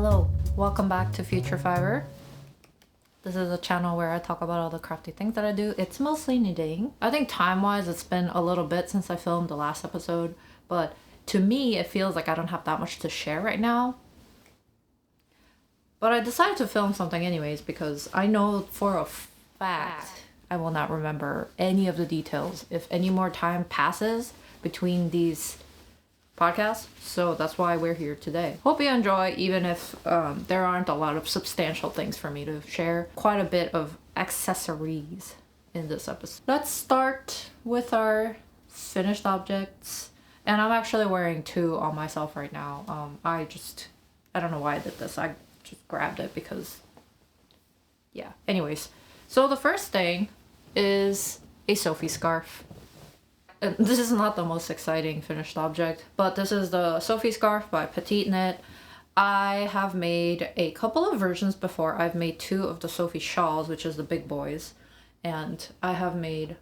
Hello, welcome back to Future Fiber. This is a channel where I talk about all the crafty things that I do. It's mostly knitting. I think time-wise it's been a little bit since I filmed the last episode, but to me it feels like I don't have that much to share right now. But I decided to film something anyways because I know for a fact I will not remember any of the details if any more time passes between these podcasts, so that's why we're here today. Hope you enjoy, even if there aren't a lot of substantial things for me to share. Quite a bit of accessories in this episode. Let's start with our finished objects, and I'm actually wearing two on myself right now. I don't know why I did this. I just grabbed it because yeah. Anyways, so the first thing is a Sophie scarf. And this is not the most exciting finished object, but this is the Sophie scarf by petiteknit. I have made a couple of versions before. I've made two of the Sophie shawls, which is the big boys, and I have made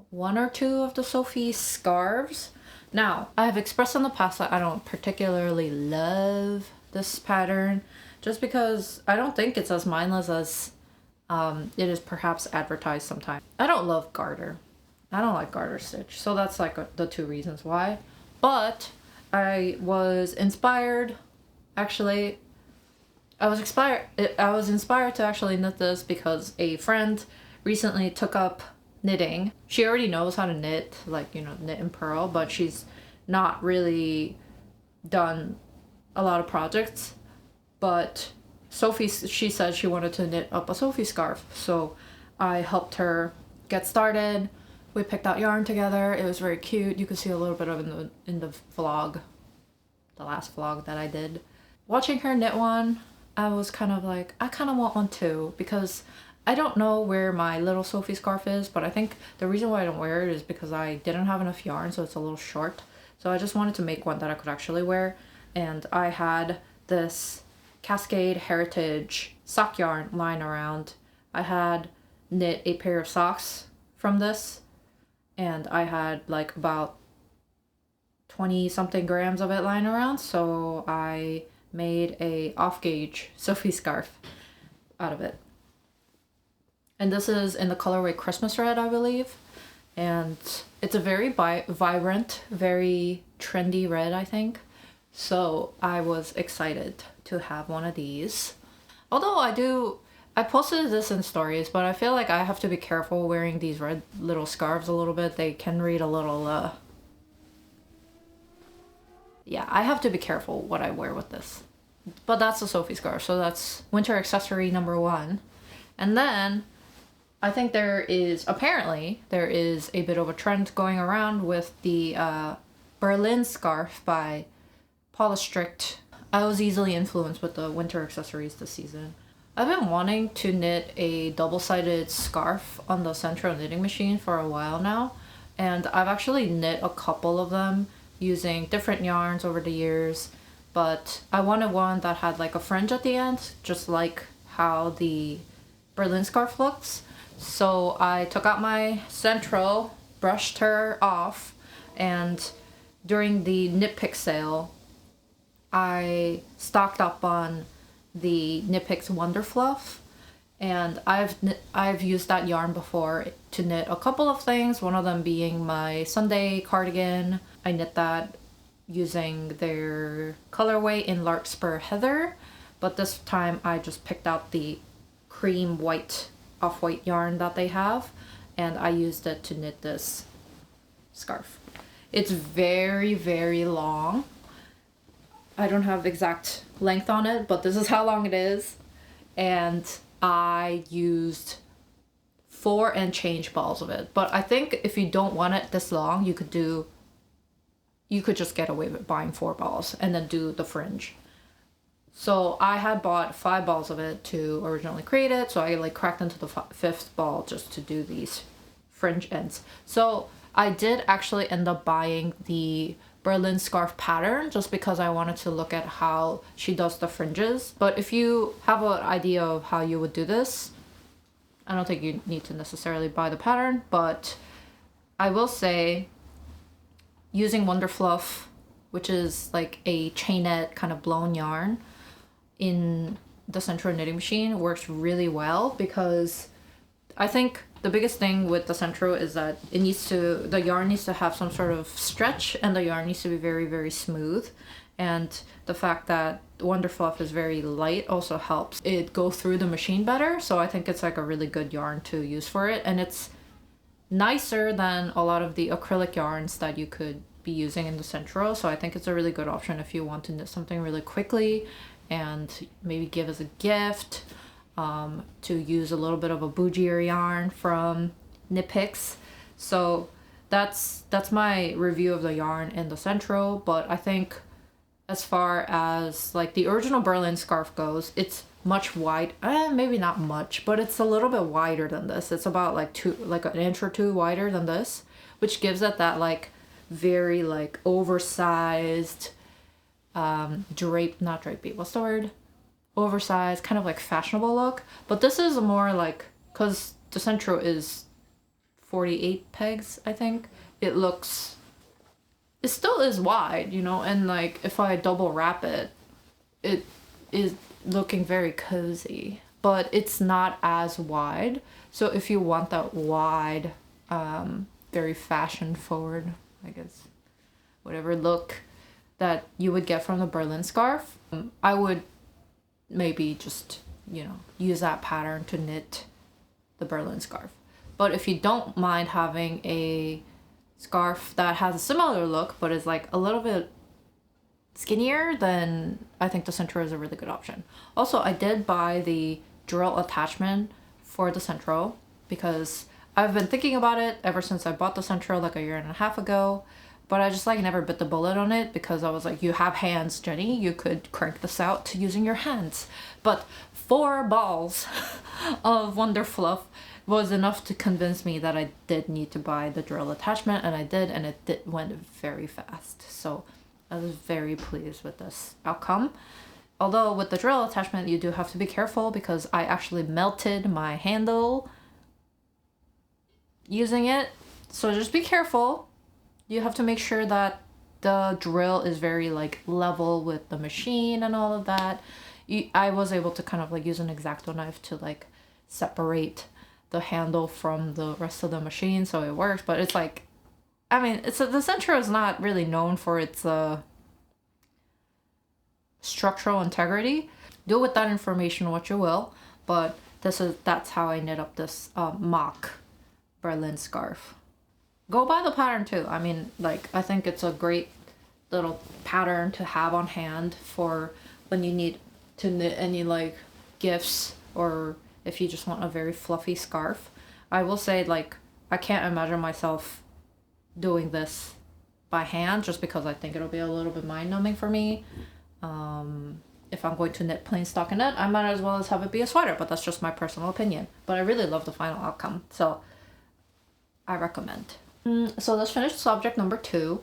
one or two of the Sophie scarves. Now, I have expressed in the past that I don't particularly love this pattern, just because I don't think it's as mindless as it is perhaps advertised sometimes. I don't love garter. I don't like garter stitch, so that's like the two reasons why. But I was inspired, actually, I was inspired to actually knit this because a friend recently took up knitting. She already knows how to knit, like, you know, knit and purl, but she's not really done a lot of projects. But Sophie, she said she wanted to knit up a Sophie scarf, so I helped her get started. We picked out yarn together. It was very cute. You could see a little bit of it in the vlog, the last vlog that I did. Watching her knit one, I was kind of like, I kind of want one too, because I don't know where my little Sophie scarf is, but I think the reason why I don't wear it is because I didn't have enough yarn, so it's a little short. So I just wanted to make one that I could actually wear, and I had this Cascade Heritage sock yarn lying around. I had knit a pair of socks from this, and I had like about 20 something grams of it lying around, so I made a off-gauge Sophie scarf out of it. And this is in the colorway Christmas Red, I believe, and it's a very vibrant, very trendy red, I think, so I was excited to have one of these. Although I posted this in stories, but I feel like I have to be careful wearing these red little scarves a little bit. They can read a little, yeah, I have to be careful what I wear with this. But that's a Sophie scarf, so that's winter accessory number one. And then I think apparently there is a bit of a trend going around with the Berlin scarf by paulastrickt. I was easily influenced with the winter accessories this season. I've been wanting to knit a double-sided scarf on the Centro knitting machine for a while now, and I've actually knit a couple of them using different yarns over the years, but I wanted one that had like a fringe at the end, just like how the Berlin scarf looks. So I took out my Centro, brushed her off, and during the Knit Pick sale, I stocked up on the Picks Wonderfluff, and I've used that yarn before to knit a couple of things, one of them being my Sunday cardigan. I knit that using their colorway in Larkspur Heather, but this time I just picked out the cream white off-white yarn that they have, and I used it to knit this scarf. It's very, very long. I don't have exact length on it, but this is how long it is. And I used 4 and change balls of it. But I think if you don't want it this long, you could just get away with buying 4 balls and then do the fringe. So I had bought 5 balls of it to originally create it, so I like cracked into the 5th ball just to do these fringe ends. So I did actually end up buying the Berlin scarf pattern just because I wanted to look at how she does the fringes. But if you have an idea of how you would do this, I don't think you need to necessarily buy the pattern, but I will say using Wonderfluff, which is like a chainette kind of blown yarn, in the central knitting machine works really well, because I think the biggest thing with the central is that the yarn needs to have some sort of stretch, and the yarn needs to be very, very smooth. And the fact that Wonderfluff is very light also helps it go through the machine better. So I think it's like a really good yarn to use for it. And it's nicer than a lot of the acrylic yarns that you could be using in the central. So I think it's a really good option if you want to knit something really quickly and maybe give as a gift, to use a little bit of a bougier yarn from Knit Picks. So that's my review of the yarn in the central. But I think as far as like the original Berlin scarf goes, it's much wide, maybe not much, but it's a little bit wider than this. It's about like an inch or two wider than this, which gives it that like very like oversized, not drapey, what's the word? Oversized, kind of like fashionable look. But this is more like, because the central is 48 pegs, I think, it still is wide, you know, and like if I double wrap it, it is looking very cozy, but it's not as wide. So if you want that wide, very fashion forward, I guess, whatever look that you would get from the Berlin scarf, I would maybe just, you know, use that pattern to knit the Berlin scarf. But if you don't mind having a scarf that has a similar look but is like a little bit skinnier, then I think the central is a really good option. Also, I did buy the drill attachment for the central because I've been thinking about it ever since I bought the central like a year and a half ago, but I just like never bit the bullet on it because I was like, you have hands, Jenny, you could crank this out using your hands. But 4 balls of Wonderfluff was enough to convince me that I did need to buy the drill attachment, and I did, and it went very fast. So I was very pleased with this outcome. Although with the drill attachment, you do have to be careful because I actually melted my handle using it. So just be careful. You have to make sure that the drill is very like level with the machine and all of that. I was able to kind of like use an X-Acto knife to like separate the handle from the rest of the machine, so it works. But it's like, I mean, the central is not really known for its structural integrity. Do with that information what you will, but that's how I knit up this mock Berlin scarf. Go buy the pattern too. I mean, like, I think it's a great little pattern to have on hand for when you need to knit any like gifts, or if you just want a very fluffy scarf. I will say, like, I can't imagine myself doing this by hand just because I think it'll be a little bit mind-numbing for me. If I'm going to knit plain stockinette, I might as well as have it be a sweater, but that's just my personal opinion. But I really love the final outcome, so I recommend. So let's finish subject number 2,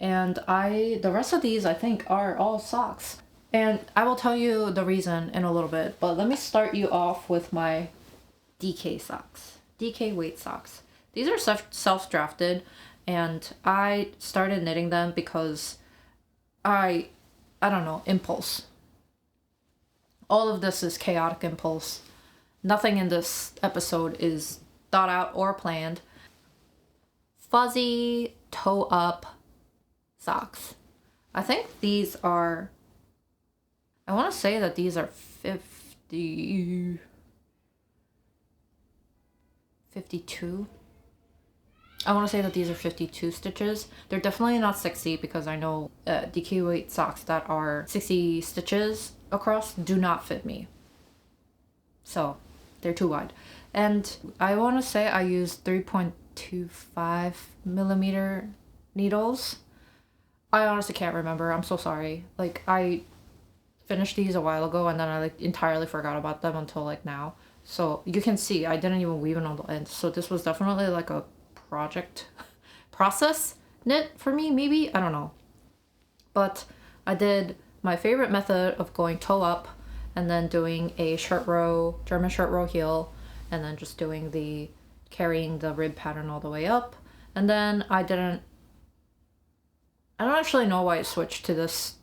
and the rest of these I think are all socks. And I will tell you the reason in a little bit, but let me start you off with my DK socks. DK weight socks. These are self-drafted, and I started knitting them because I don't know, impulse. All of this is chaotic impulse. Nothing in this episode is thought out or planned. Fuzzy toe up socks. I think these are, I want to say that these are 52. I want to say that these are 52 stitches. They're definitely not 60 because I know DK weight socks that are 60 stitches across do not fit me. So they're too wide. And I want to say I used 3.25 millimeter needles. I honestly can't remember. I'm so sorry. Like, I finished these a while ago and then I like entirely forgot about them until like now. So you can see I didn't even weave it on the end. So this was definitely like a process knit for me, maybe, I don't know. But I did my favorite method of going toe up and then doing a shirt row, German shirt row heel, and then just doing carrying the rib pattern all the way up. And then I don't actually know why I switched to this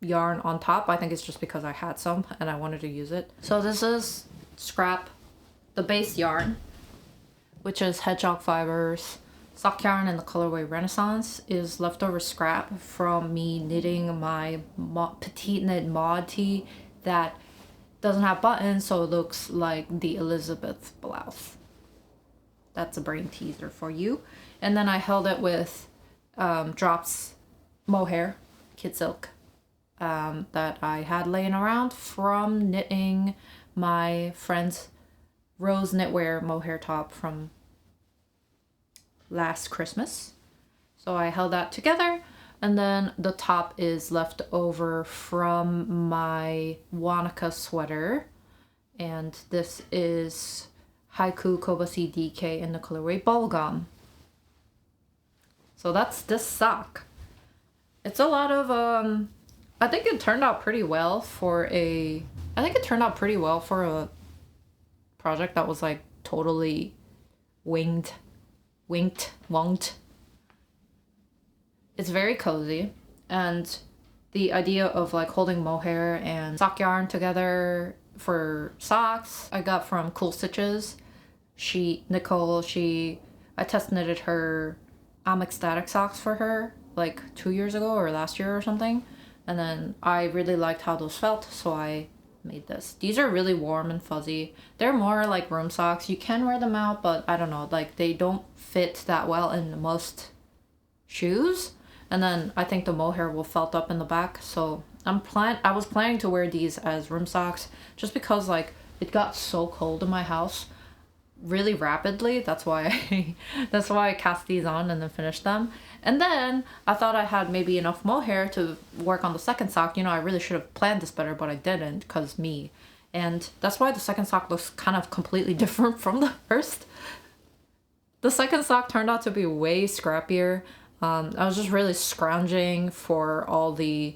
yarn on top. I think it's just because I had some and I wanted to use it. So this is scrap, the base yarn, which is hedgehog fibers. Sock yarn in the colorway Renaissance is leftover scrap from me knitting my petite knit mod tee that doesn't have buttons, so it looks like the Elizabeth blouse. That's a brain teaser for you. And then I held it with drops mohair, kid silk, that I had laying around from knitting my friend's rose knitwear mohair top from last Christmas. So I held that together, and then the top is left over from my Wanaka sweater, and this is Haiku Kobasi DK in the colorway Bubblegum. So that's this sock. It's a lot of I think it turned out pretty well for a project that was like totally winged. It's very cozy, and the idea of like holding mohair and sock yarn together for socks I got from Cool Stitches. I test knitted her I'm Ecstatic socks for her like 2 years ago or last year or something, and then I really liked how those felt, so I made this. These are really warm and fuzzy. They're more like room socks. You can wear them out, but I don't know, like they don't fit that well in most shoes. And then I think the mohair will felt up in the back, so I was planning to wear these as room socks just because like it got so cold in my house really rapidly. That's why I cast these on and then finished them. And then I thought I had maybe enough mohair to work on the second sock. You know, I really should have planned this better, but I didn't because me. And that's why the second sock looks kind of completely different from the first. The second sock turned out to be way scrappier. I was just really scrounging for all the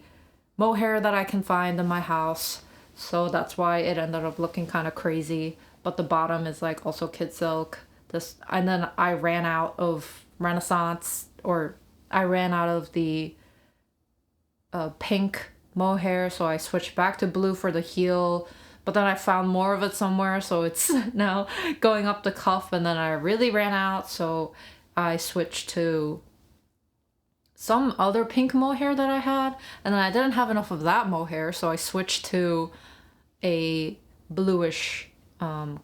mohair that I can find in my house. So that's why it ended up looking kind of crazy. But the bottom is like also kid silk. And then I ran out of Renaissance, or I ran out of the pink mohair, so I switched back to blue for the heel. But then I found more of it somewhere, so it's now going up the cuff, and then I really ran out, so I switched to some other pink mohair that I had, and then I didn't have enough of that mohair, so I switched to a bluish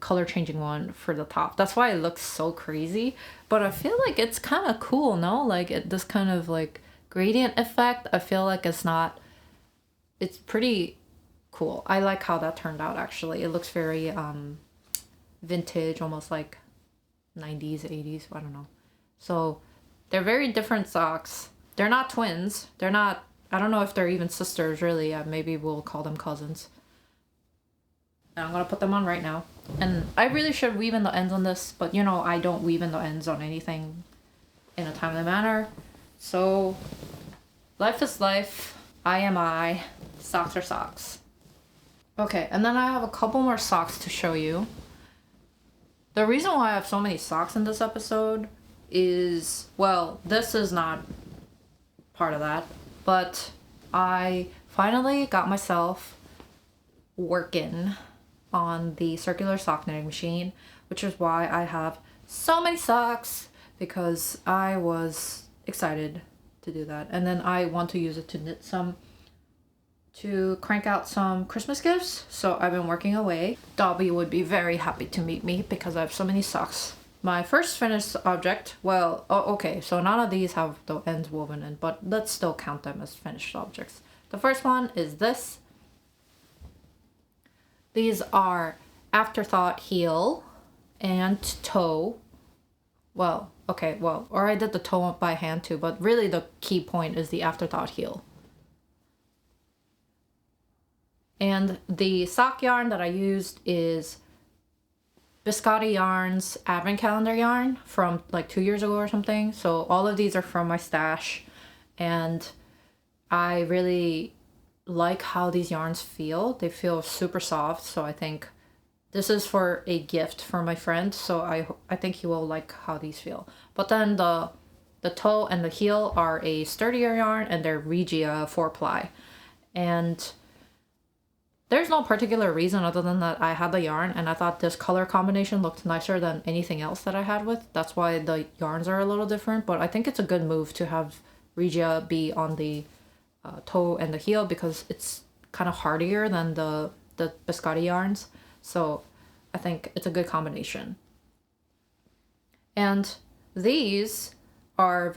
color changing one for the top. That's why it looks so crazy, but I feel like it's kind of cool, no? Like this kind of like gradient effect, I feel like it's pretty cool. I like how that turned out, actually. It looks very vintage, almost like 90s, 80s, I don't know. So they're very different socks. They're not twins. I don't know if they're even sisters, really. Maybe we'll call them cousins. And I'm gonna put them on right now. And I really should weave in the ends on this, but you know, I don't weave in the ends on anything in a timely manner. So life is life. I am I. Socks are socks. Okay, and then I have a couple more socks to show you. The reason why I have so many socks in this episode is, well, this is not part of that, but I finally got myself working on the circular sock knitting machine, which is why I have so many socks, because I was excited to do that. And then I want to use it to crank out some Christmas gifts. So I've been working away. Dobby would be very happy to meet me because I have so many socks. My first finished object, well, okay, so none of these have the ends woven in, but let's still count them as finished objects. The first one is this. These are Afterthought heel and toe. Well, okay, well, or I did the toe by hand too, but really the key point is the Afterthought heel. And the sock yarn that I used is Biscotti Yarns Advent Calendar yarn from like 2 years ago or something. So all of these are from my stash, and I really like how these yarns feel. They feel super soft, so I think this is for a gift for my friend, so I think he will like how these feel. But then the toe and the heel are a sturdier yarn, and they're Regia 4-ply. And there's no particular reason other than that I had the yarn and I thought this color combination looked nicer than anything else that I had with. That's why the yarns are a little different, but I think it's a good move to have Regia be on the toe and the heel because it's kind of hardier than the biscotti yarns. So I think it's a good combination. And these are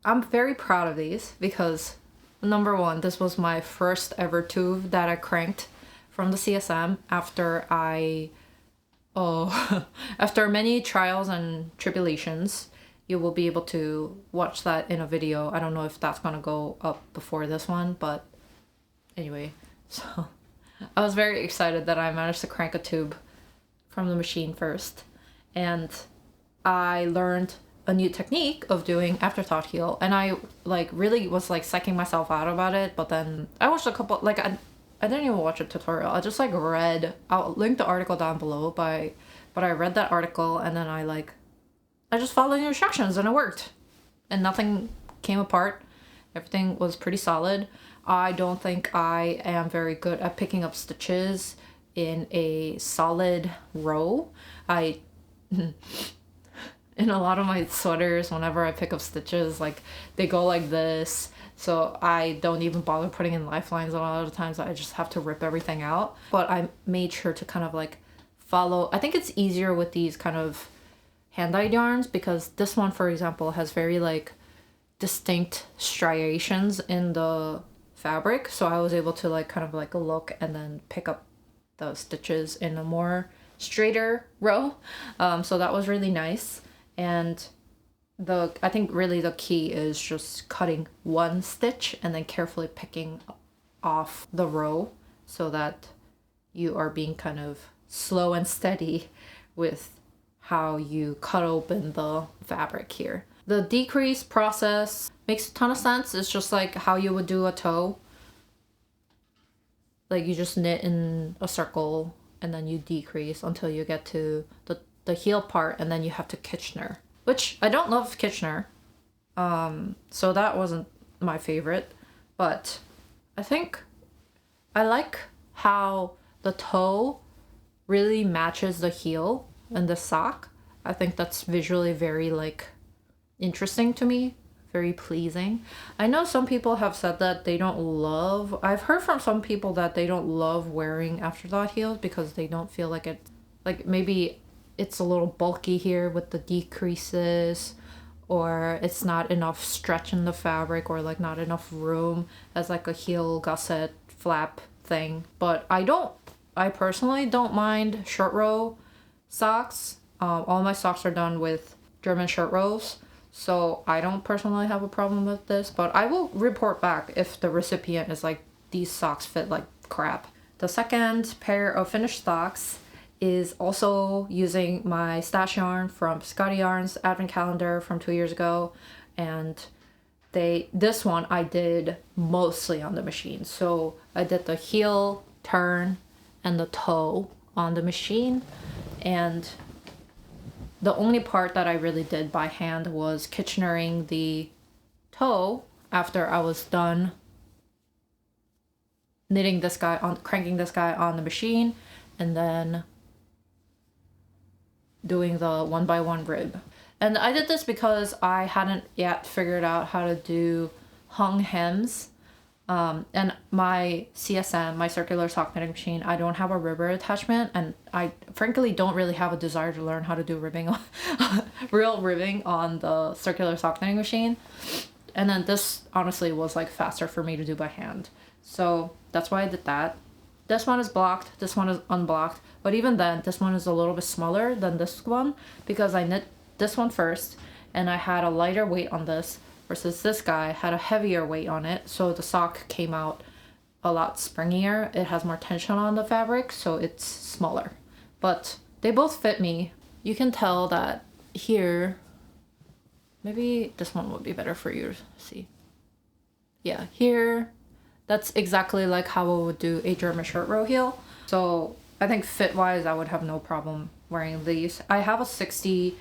I'm very proud of these because number one, this was my first ever tube that I cranked from the CSM after after many trials and tribulations. You will be able to watch that in a video. I don't know if that's gonna go up before this one, but anyway, so I was very excited that I managed to crank a tube from the machine first. And I learned a new technique of doing afterthought heel, and I really was psyching myself out about it, but then I watched a couple, I didn't even watch a tutorial. I just read, I'll link the article down below, but I read that article and then I just followed the instructions and it worked and nothing came apart. Everything was pretty solid. I don't think I am very good at picking up stitches in a solid row. In a lot of my sweaters, whenever I pick up stitches, they go like this. So I don't even bother putting in lifelines a lot of the times. I just have to rip everything out. But I made sure to kind of follow. I think it's easier with these kind of hand-dyed yarns because this one, for example, has very distinct striations in the fabric. So I was able to look and then pick up the stitches in a more straighter row. So that was really nice. And I think really the key is just cutting one stitch and then carefully picking off the row so that you are being kind of slow and steady with how you cut open the fabric here. The decrease process makes a ton of sense. It's just how you would do a toe. You just knit in a circle and then you decrease until you get to the heel part, and then you have to Kitchener, which I don't love Kitchener, so that wasn't my favorite, but I think I like how the toe really matches the heel and the sock. I think that's visually very interesting to me, very pleasing. I know some people have said that they don't love, I've heard from some people that they don't love wearing afterthought heels because they don't feel like it, maybe it's a little bulky here with the decreases, or it's not enough stretch in the fabric, or not enough room as a heel gusset flap thing. But I personally don't mind short row socks. All my socks are done with German short rows, so I don't personally have a problem with this, but I will report back if the recipient is these socks fit like crap. The second pair of finished socks is also using my stash yarn from Biscotti Yarns advent calendar from 2 years ago, and this one I did mostly on the machine. So I did the heel turn and the toe on the machine, and the only part that I really did by hand was Kitchenering the toe after I was done knitting this guy on, cranking this guy on the machine, and then doing the 1x1 rib. And I did this because I hadn't yet figured out how to do hung hems. And my CSM, my circular sock knitting machine, I don't have a ribber attachment, and I frankly don't really have a desire to learn how to do ribbing, real ribbing on the circular sock knitting machine. And then this honestly was faster for me to do by hand. So that's why I did that. This one is blocked, this one is unblocked, but even then, this one is a little bit smaller than this one because I knit this one first and I had a lighter weight on this versus this guy had a heavier weight on it, so the sock came out a lot springier. It has more tension on the fabric, so it's smaller. But they both fit me. You can tell that here, maybe this one would be better for you to see. Yeah, here, that's exactly how I would do a German short row heel. So I think fit wise, I would have no problem wearing these. I have a 60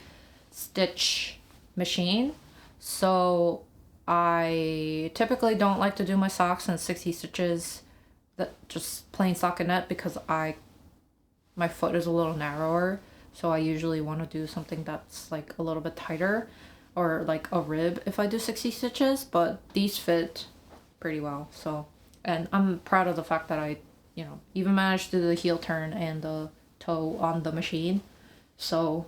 stitch machine, so I typically don't like to do my socks in 60 stitches, that just plain stockinette, because my foot is a little narrower, so I usually want to do something that's like a little bit tighter, or like a rib if I do 60 stitches, but these fit pretty well. So, and I'm proud of the fact that I, you know, even managed to do the heel turn and the toe on the machine. So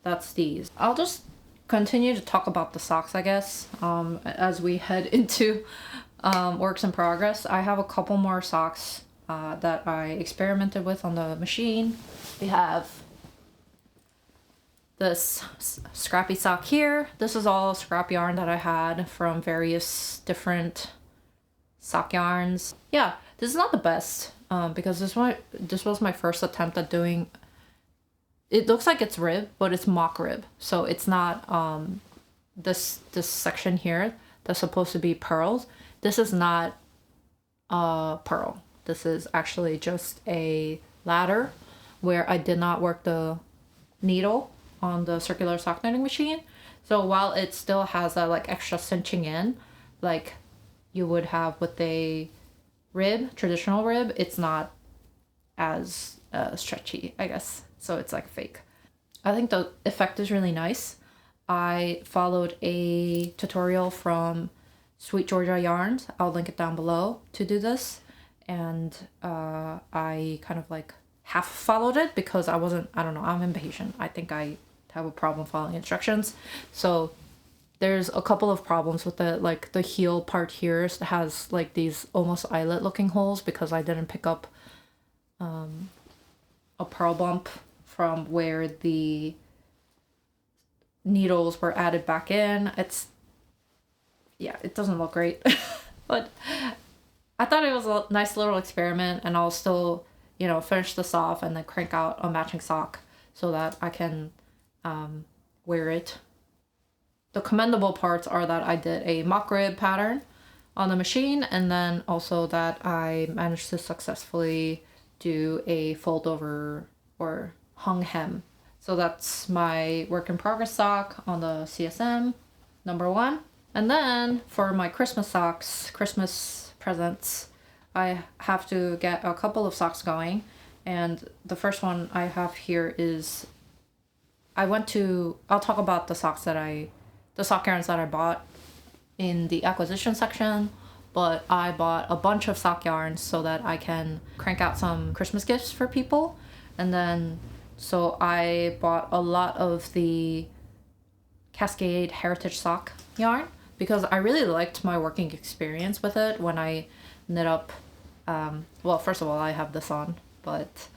that's these. I'll just continue to talk about the socks, I guess, as we head into works in progress. I have a couple more socks that I experimented with on the machine. We have this scrappy sock here. This is all scrap yarn that I had from various different sock yarns. Yeah, this is not the best because this was my first attempt at doing. It looks like it's rib, but it's mock rib, so it's not this section here that's supposed to be pearls. This is not a pearl. This is actually just a ladder where I did not work the needle on the circular sock knitting machine. So while it still has that like extra cinching in, like you would have with a rib, traditional rib, it's not as stretchy, I guess. So it's like fake. I think the effect is really nice. I followed a tutorial from Sweet Georgia Yarns. I'll link it down below to do this. And I kind of like half followed it because I don't know, I'm impatient. I think I have a problem following instructions. So there's a couple of problems with it. Like the heel part here has like these almost eyelet looking holes because I didn't pick up a pearl bump from where the needles were added back in. It doesn't look great. But I thought it was a nice little experiment, and I'll still, you know, finish this off and then crank out a matching sock so that I can wear it. The commendable parts are that I did a mock rib pattern on the machine, and then also that I managed to successfully do a fold over or hung hem. So that's my work in progress sock on the CSM number 1. And then for my Christmas socks, Christmas presents, I have to get a couple of socks going. And the first one I have here is, I'll talk about the sock yarns that I bought in the acquisition section, but I bought a bunch of sock yarns so that I can crank out some Christmas gifts for people. And then, so I bought a lot of the Cascade Heritage sock yarn because I really liked my working experience with it when I knit up. Well, first of all, I have this on, but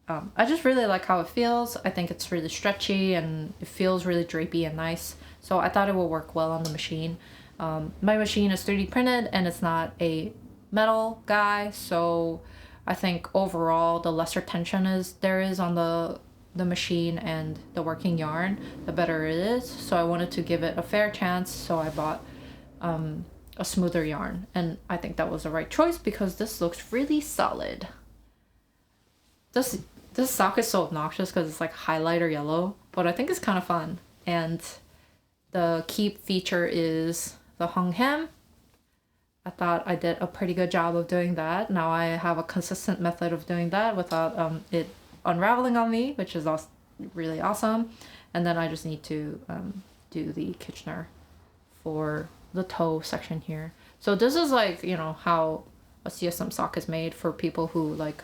I just really like how it feels. I think it's really stretchy and it feels really drapey and nice. So I thought it will work well on the machine. My machine is 3D printed and it's not a metal guy, so I think overall the lesser tension there is on the machine and the working yarn, the better it is. So I wanted to give it a fair chance, so I bought a smoother yarn, and I think that was the right choice because this looks really solid. This sock is so obnoxious because it's like highlighter yellow, but I think it's kind of fun. And the keep feature is the hung hem. I thought I did a pretty good job of doing that. Now I have a consistent method of doing that without it unraveling on me, which is also really awesome. And then I just need to do the Kitchener for the toe section here. So this is like, you know, how a CSM sock is made for people who like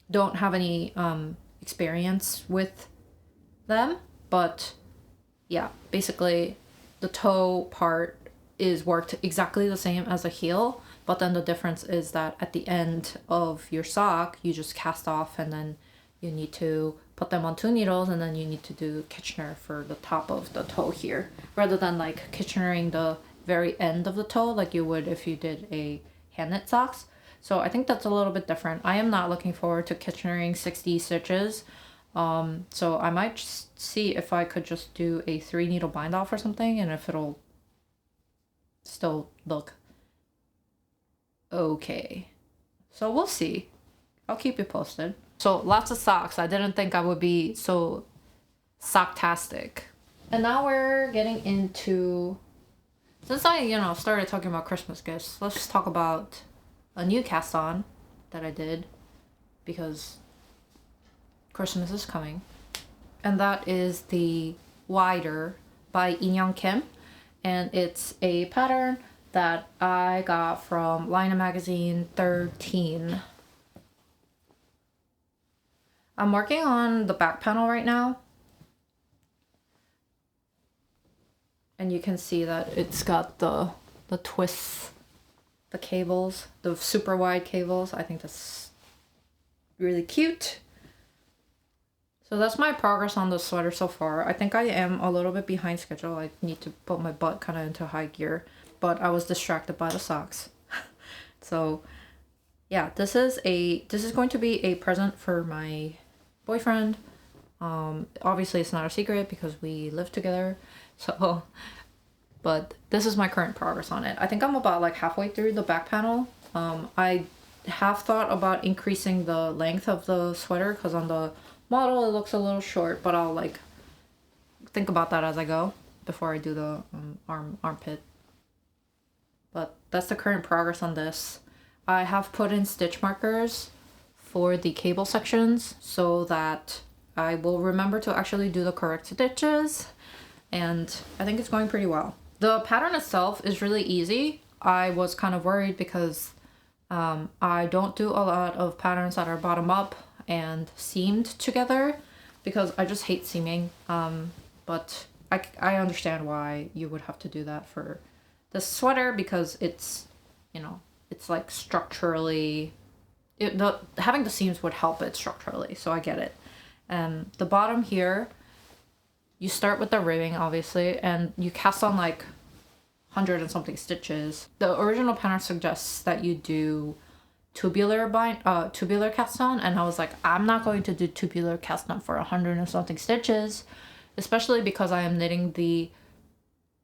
don't have any experience with them. But yeah, basically the toe part is worked exactly the same as a heel, but then the difference is that at the end of your sock you just cast off, and then you need to put them on 2 needles, and then you need to do Kitchener for the top of the toe here, rather than like Kitchenering the very end of the toe like you would if you did a hand knit socks. So I think that's a little bit different. I am not looking forward to Kitchenering 60 stitches. So I might just see if I could just do a 3 needle bind off or something, and if it'll still look okay. So we'll see. I'll keep you posted. So lots of socks. I didn't think I would be so socktastic. And now we're getting into, since I, started talking about Christmas gifts, let's just talk about a new cast on that I did because Christmas is coming. And that is the Wider by Inyoung Kim. And it's a pattern that I got from Line Magazine 13. I'm working on the back panel right now. And you can see that it's got the twists, the cables, the super wide cables. I think that's really cute. So that's my progress on the sweater so far. I think I am a little bit behind schedule. I need to put my butt kind of into high gear, but I was distracted by the socks. So yeah, this is going to be a present for my boyfriend. Obviously it's not a secret because we live together. So, but this is my current progress on it. I think I'm about like halfway through the back panel. I have thought about increasing the length of the sweater because on the model it looks a little short, but I'll like think about that as I go before I do the armpit. But that's the current progress on this. I have put in stitch markers for the cable sections so that I will remember to actually do the correct stitches, and I think it's going pretty well. The pattern itself is really easy. I was kind of worried because I don't do a lot of patterns that are bottom up and seamed together because I just hate seaming. But I understand why you would have to do that for this sweater because it's, it's like structurally, having the seams would help it structurally, so I get it. The bottom here, you start with the ribbing obviously, and you cast on like 100 and something stitches. The original pattern suggests that you do tubular cast on, and I was like, I'm not going to do tubular cast on for 100 and something stitches, especially because I am knitting the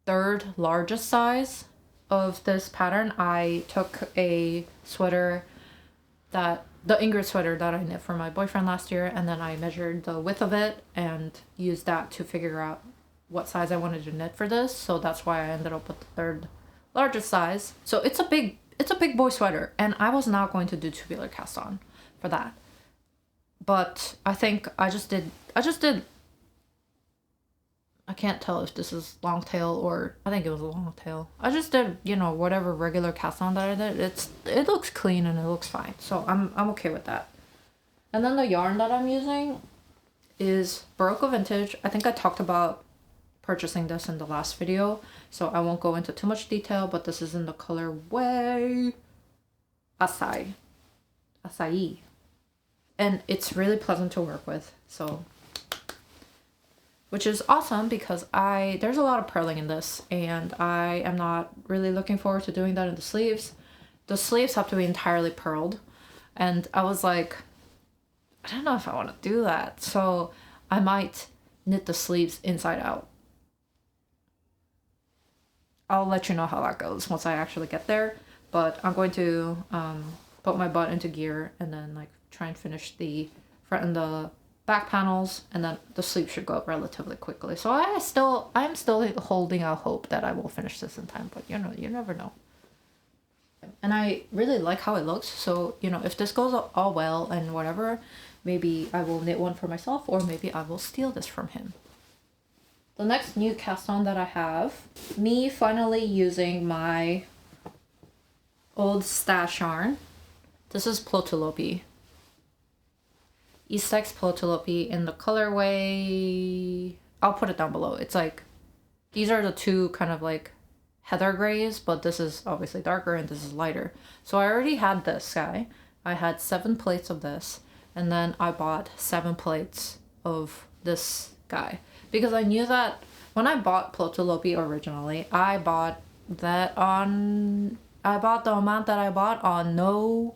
third largest size of this pattern. I took a sweater the Ingrid sweater that I knit for my boyfriend last year, and then I measured the width of it and used that to figure out what size I wanted to knit for this. So that's why I ended up with the third largest size. So it's a big boy sweater, and I was not going to do tubular cast on for that. But I think I just did I can't tell if this is long tail or I think it was a long tail. I just did, whatever regular cast on that I did. It looks clean and it looks fine. So I'm okay with that. And then the yarn that I'm using is Berroco Vintage. I think I talked about purchasing this in the last video, so I won't go into too much detail, but this is in the colorway Acai. And it's really pleasant to work with, so, which is awesome because there's a lot of purling in this, and I am not really looking forward to doing that in the sleeves. The sleeves have to be entirely purled, and I was like, I don't know if I want to do that, so I might knit the sleeves inside out. I'll let you know how that goes once I actually get there, but I'm going to put my butt into gear and then like try and finish the front and the back panels, and then the sleeve should go up relatively quickly. So I'm still holding out hope that I will finish this in time, but you never know. And I really like how it looks, so if this goes all well and whatever, maybe I will knit one for myself, or maybe I will steal this from him. The next new cast on that I have, me finally using my old stash yarn. This is Plotulopi. Eastex Plotulopi in the colorway, I'll put it down below. It's like, these are the two kind of like heather grays, but this is obviously darker and this is lighter. So I already had this guy. I had 7 plates of this, and then I bought 7 plates of this guy. Because I knew that when I bought Plotulopi originally, I bought the amount that I bought on no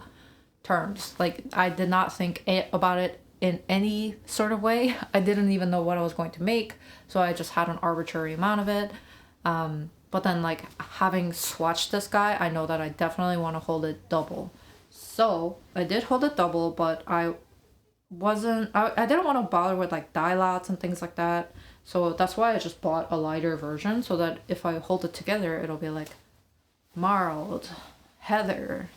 terms. Like, I did not think about it in any sort of way. I didn't even know what I was going to make, so I just had an arbitrary amount of it. But then, like, having swatched this guy, I know that I definitely want to hold it double. So I did hold it double, but I didn't want to bother with like dye lots and things like that. So that's why I just bought a lighter version, so that if I hold it together, it'll be like marled, heather.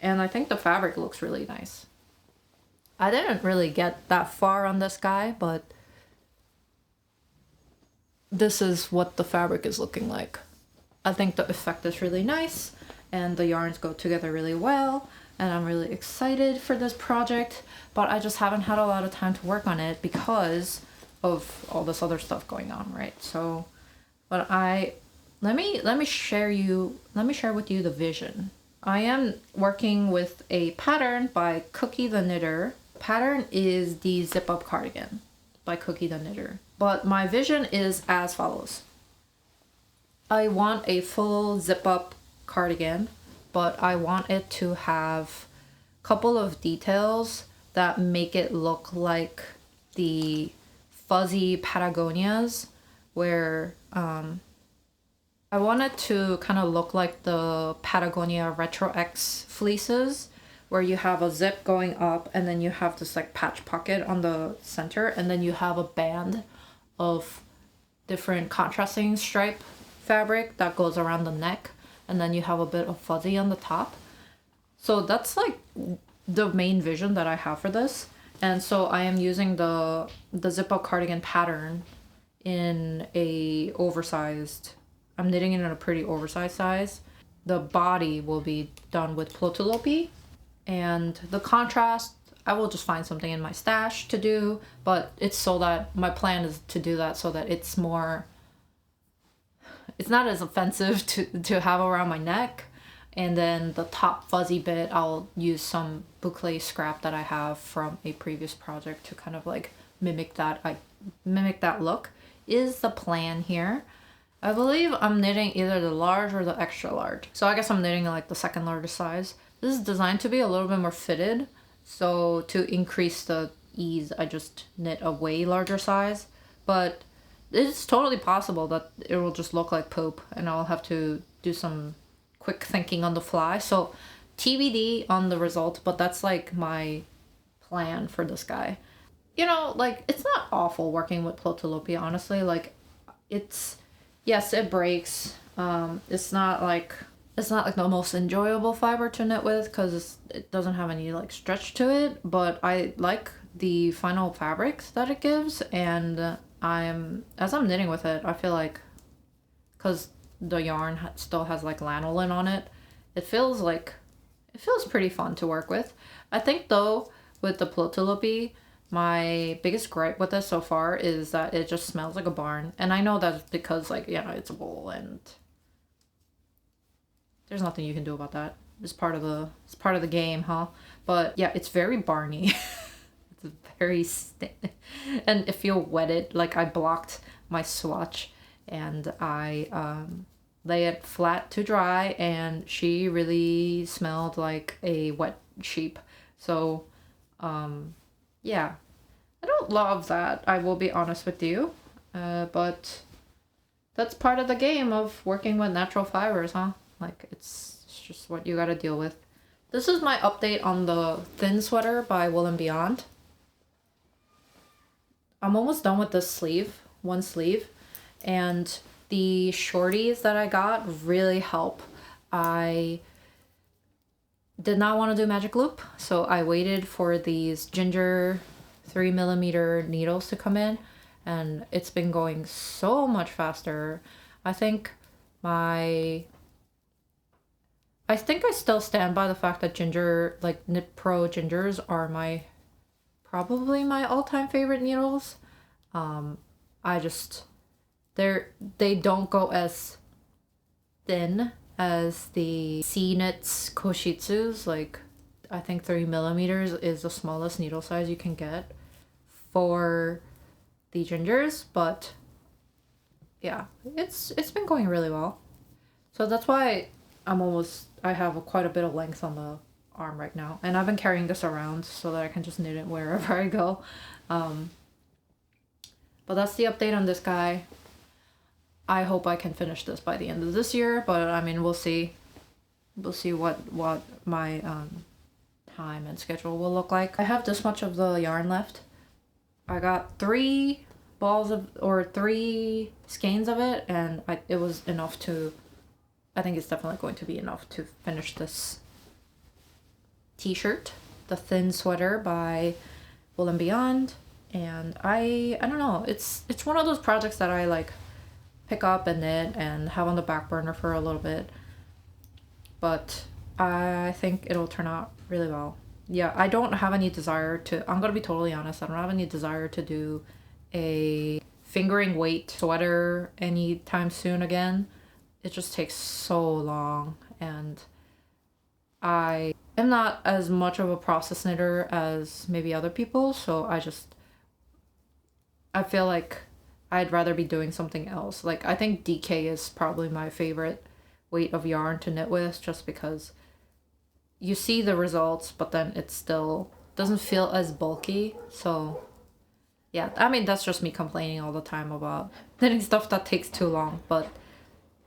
And I think the fabric looks really nice. I didn't really get that far on this guy, but this is what the fabric is looking like. I think the effect is really nice and the yarns go together really well, and I'm really excited for this project, but I just haven't had a lot of time to work on it because of all this other stuff going on, right? So, but let me share with you the vision. I am working with a pattern by Cookie the Knitter. Pattern is the Zip Up Cardigan by Cookie the Knitter. But my vision is as follows. I want a full zip up cardigan, but I want it to have a couple of details that make it look like the fuzzy Patagonias, where I want it to kind of look like the Patagonia Retro X fleeces, where you have a zip going up and then you have this like patch pocket on the center, and then you have a band of different contrasting stripe fabric that goes around the neck, and then you have a bit of fuzzy on the top. So that's like the main vision that I have for this. And so I am using the zip up cardigan pattern in a oversized, I'm knitting it in a pretty oversized size. The body will be done with Plotulopi, and the contrast, I will just find something in my stash to do, but it's so that my plan is to do that so that it's more, it's not as offensive to have around my neck. And then the top fuzzy bit, I'll use some boucle scrap that I have from a previous project to kind of like mimic that look is the plan here. I believe I'm knitting either the large or the extra large. So I guess I'm knitting like the second largest size. This is designed to be a little bit more fitted. So to increase the ease, I just knit a way larger size. But it's totally possible that it will just look like poop and I'll have to do some quick thinking on the fly. So TBD on the result, but that's like my plan for this guy. You know, like, it's not awful working with Plotulopi, honestly. Like, it's, yes, it breaks. It's not like the most enjoyable fiber to knit with because it doesn't have any like stretch to it, but I like the final fabric that it gives. And as I'm knitting with it, I feel like, because the yarn still has like lanolin on it, it feels pretty fun to work with. I think though with the Plotulopi, my biggest gripe with this so far is that it just smells like a barn. And I know that's because, like, you know, it's a wool and there's nothing you can do about that. It's part of the game, huh? But yeah, it's very barny. It's very and if you wet it, like, I blocked my swatch and I lay it flat to dry, and she really smelled like a wet sheep. So yeah, I don't love that, I will be honest with you, but that's part of the game of working with natural fibers, huh? Like, it's just what you gotta deal with. This is my update on the thin sweater by Wool and Beyond. I'm almost done with this sleeve, one sleeve, and the shorties that I got really help. I did not want to do magic loop, so I waited for these ginger 3mm needles to come in, and it's been going so much faster. I think I still stand by the fact that ginger, like Knit Pro gingers, are probably my all-time favorite needles. They don't go as thin as the C Knits Koshitsus. Like, I think 3mm is the smallest needle size you can get for the gingers, but yeah, it's been going really well. So that's why I have quite a bit of length on the arm right now, and I've been carrying this around so that I can just knit it wherever I go. But that's the update on this guy. I hope I can finish this by the end of this year, but I mean, we'll see. We'll see what my time and schedule will look like. I have this much of the yarn left. I got 3 balls of, or 3 skeins of it, and it was enough to, I think it's definitely going to be enough to finish this t-shirt, the thin sweater by Wool and Beyond. And I don't know, it's one of those projects that I like pick up and knit and have on the back burner for a little bit, but I think it'll turn out really well. Yeah, I don't have any desire to, I'm gonna be totally honest, I don't have any desire to do a fingering weight sweater anytime soon again. It just takes so long, and I am not as much of a process knitter as maybe other people, so I feel like I'd rather be doing something else. Like, I think DK is probably my favorite weight of yarn to knit with, just because you see the results, but then it still doesn't feel as bulky. So yeah, I mean, that's just me complaining all the time about knitting stuff that takes too long, but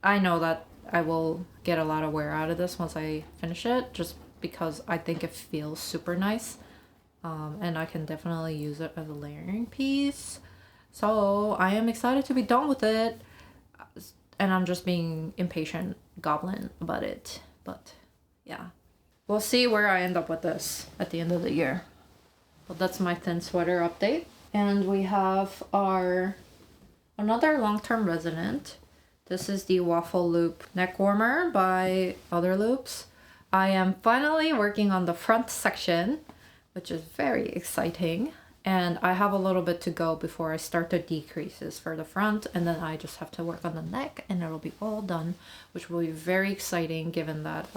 I know that I will get a lot of wear out of this once I finish it, just because I think it feels super nice. And I can definitely use it as a layering piece. So I am excited to be done with it, and I'm just being impatient goblin about it. But yeah, we'll see where I end up with this at the end of the year. But that's my thin sweater update. And we have another long-term resident. This is the Waffle Loop Neckwarmer by Otherloops. I am finally working on the front section, which is very exciting. And I have a little bit to go before I start the decreases for the front, and then I just have to work on the neck and it'll be all done, which will be very exciting given that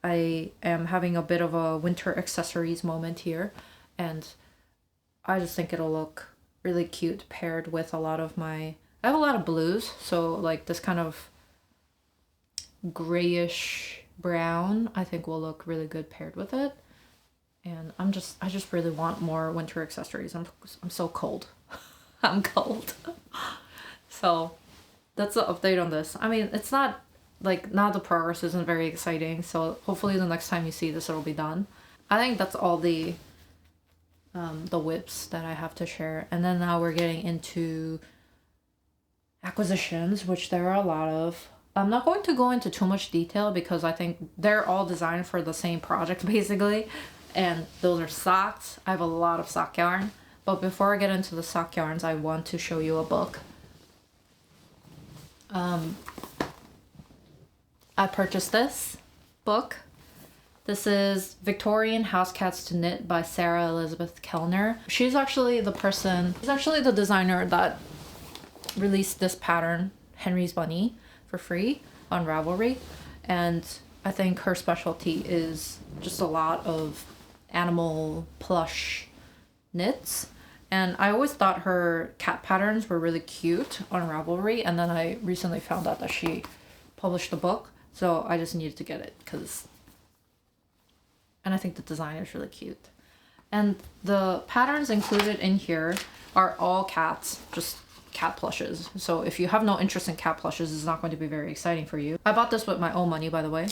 I am having a bit of a winter accessories moment here, and I just think it'll look really cute paired with a lot of I have a lot of blues, so like this kind of grayish brown I think will look really good paired with it. And I just really want more winter accessories. I'm so cold. I'm cold. So that's the update on this. I mean, it's not like, now the progress isn't very exciting, so hopefully the next time you see this it'll be done. I think that's all the whips that I have to share. And then now we're getting into acquisitions, which there are a lot of. I'm not going to go into too much detail because I think they're all designed for the same project basically. And those are socks. I have a lot of sock yarn. But before I get into the sock yarns, I want to show you a book. I purchased this book. This is Victorian Housecats to Knit by Sara Elizabeth Kellner. She's actually the designer that released this pattern, Henry's Bunny, for free on Ravelry. And I think her specialty is just a lot of animal plush knits, and I always thought her cat patterns were really cute on Ravelry, and then I recently found out that she published a book, so I just needed to get it and I think the design is really cute. And the patterns included in here are all cats, just cat plushes. So if you have no interest in cat plushes, it's not going to be very exciting for you. I bought this with my own money, by the way,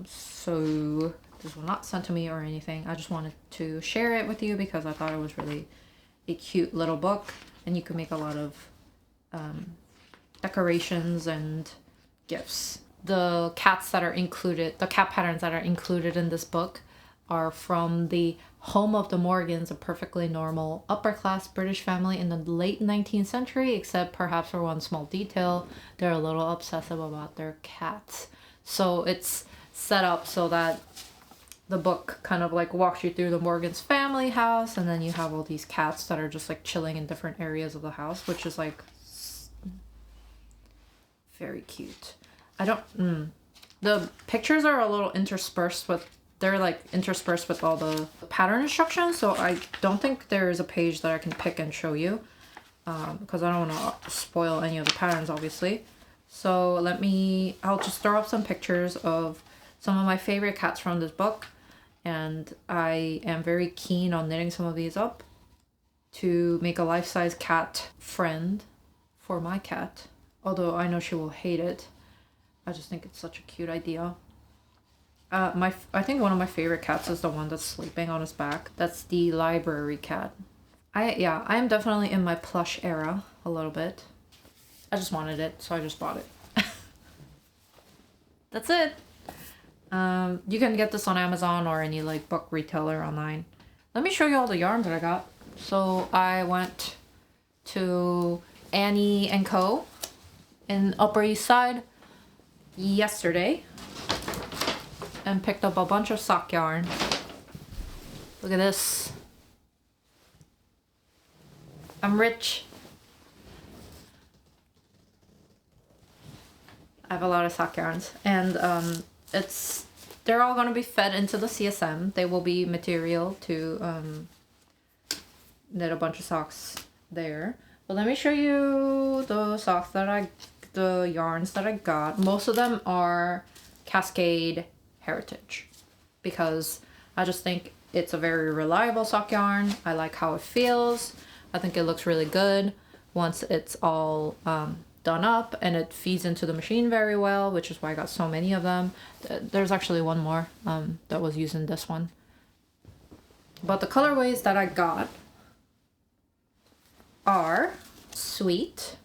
so this was not sent to me or anything. I just wanted to share it with you because I thought it was really a cute little book, and you can make a lot of decorations and gifts. The cats that are included, the cat patterns that are included in this book are from the home of the Morgans, a perfectly normal upper-class British family in the late 19th century, except perhaps for one small detail, they're a little obsessive about their cats. So it's set up so that the book kind of like walks you through the Morgan's family house, and then you have all these cats that are just like chilling in different areas of the house, which is like very cute. The pictures are a little interspersed with all the pattern instructions, so I don't think there is a page that I can pick and show you because I don't want to spoil any of the patterns, obviously. So I'll just throw up some pictures of some of my favorite cats from this book, and I am very keen on knitting some of these up to make a life-size cat friend for my cat, although I know she will hate it. I just think it's such a cute idea. I think one of my favorite cats is the one that's sleeping on his back. That's the library cat Yeah, I am definitely in my plush era a little bit. I just wanted it, so I just bought it. That's it. You can get this on Amazon or any like book retailer online. Let me show you all the yarns that I got. So I went to Annie & Co. in Upper East Side yesterday and picked up a bunch of sock yarn. Look at this. I'm rich. I have a lot of sock yarns, and they're all going to be fed into the CSM. They will be material to knit a bunch of socks there. But let me show you the the yarns that I got. Most of them are Cascade Heritage because I just think it's a very reliable sock yarn. I like how it feels. I think it looks really good once it's all done up, and it feeds into the machine very well, which is why I got so many of them. There's actually one more that was using this one. But the colorways that I got are Sweet.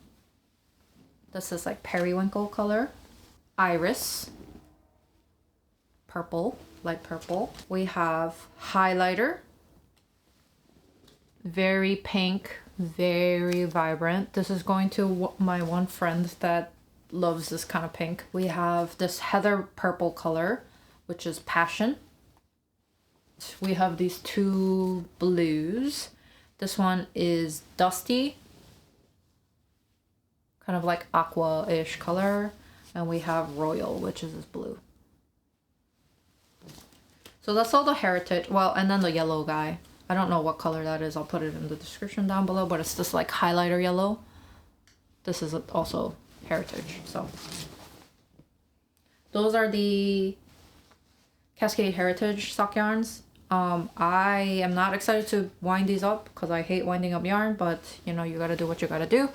This is like periwinkle color. Iris. Purple, light purple. We have Highlighter. Very pink, very vibrant. This is going to my one friend that loves this kind of pink. We have this heather purple color, which is Passion. We have these two blues. This one is Dusty, kind of like aqua-ish color. And we have Royal, which is this blue. So that's all the heritage. Well, and then the yellow guy. I don't know what color that is. I'll put it in the description down below, but it's this like highlighter yellow. This is also heritage. So those are the Cascade Heritage sock yarns. I am not excited to wind these up because I hate winding up yarn, but you know, you gotta do what you gotta do.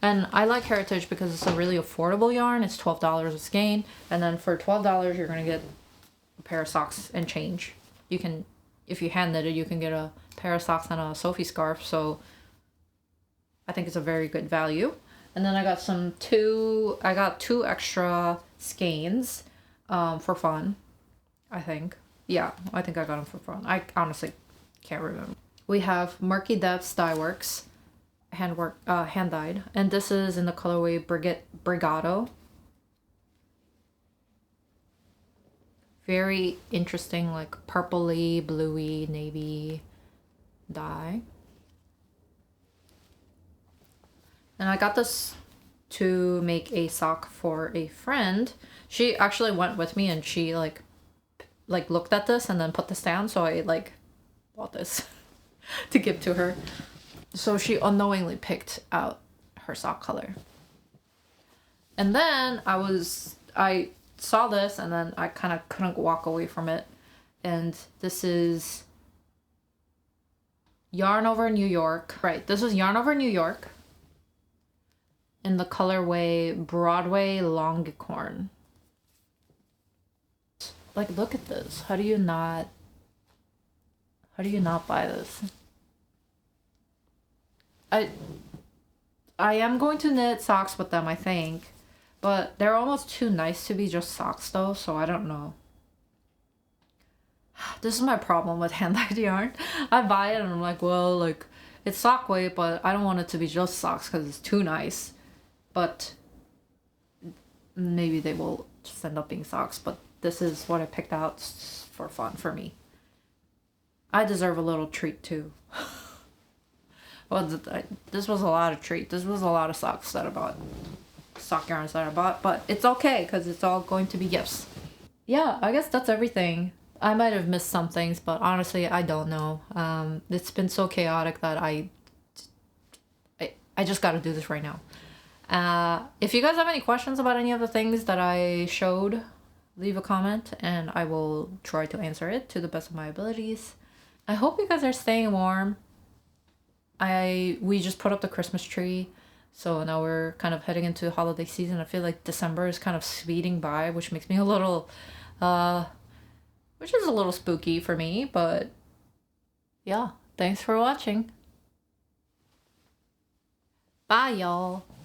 And I like Heritage because it's a really affordable yarn. It's $12 a skein, and then for $12 you're gonna get a pair of socks and change. You can, if you hand knit it, you can get a pair of socks and a Sophie scarf. So I think it's a very good value. And then I got I got two extra skeins for fun, I think. Yeah, I think I got them for fun. I honestly can't remember. We have Murky Depths Dye Works, hand dyed. And this is in the colorway Brigado. Very interesting, like purpley, bluey, navy dye. And I got this to make a sock for a friend. She actually went with me and she like looked at this and then put this down. So I like bought this to give to her. So she unknowingly picked out her sock color. And then I saw this and then I kind of couldn't walk away from it. And this is Yarn Over New York. Right, this is Yarn Over New York in the colorway Broadway Longicorn. Like, look at this. How do you not buy this? I am going to knit socks with them, I think. But they're almost too nice to be just socks though, so I don't know. This is my problem with hand-dyed yarn. I buy it and I'm like, well, like, it's sock weight, but I don't want it to be just socks because it's too nice. But maybe they will just end up being socks, but this is what I picked out for fun for me. I deserve a little treat too. Well, this was a lot of treat. This was a lot of socks that I bought. Sock yarns that I bought, but it's okay because it's all going to be gifts. Yeah, I guess that's everything. I might have missed some things, but honestly, I don't know. It's been so chaotic that I just got to do this right now. If you guys have any questions about any of the things that I showed, leave a comment and I will try to answer it to the best of my abilities. I hope you guys are staying warm. We just put up the Christmas tree. So now we're kind of heading into holiday season. I feel like December is kind of speeding by, which makes me a little, which is a little spooky for me, but yeah, thanks for watching. Bye, y'all.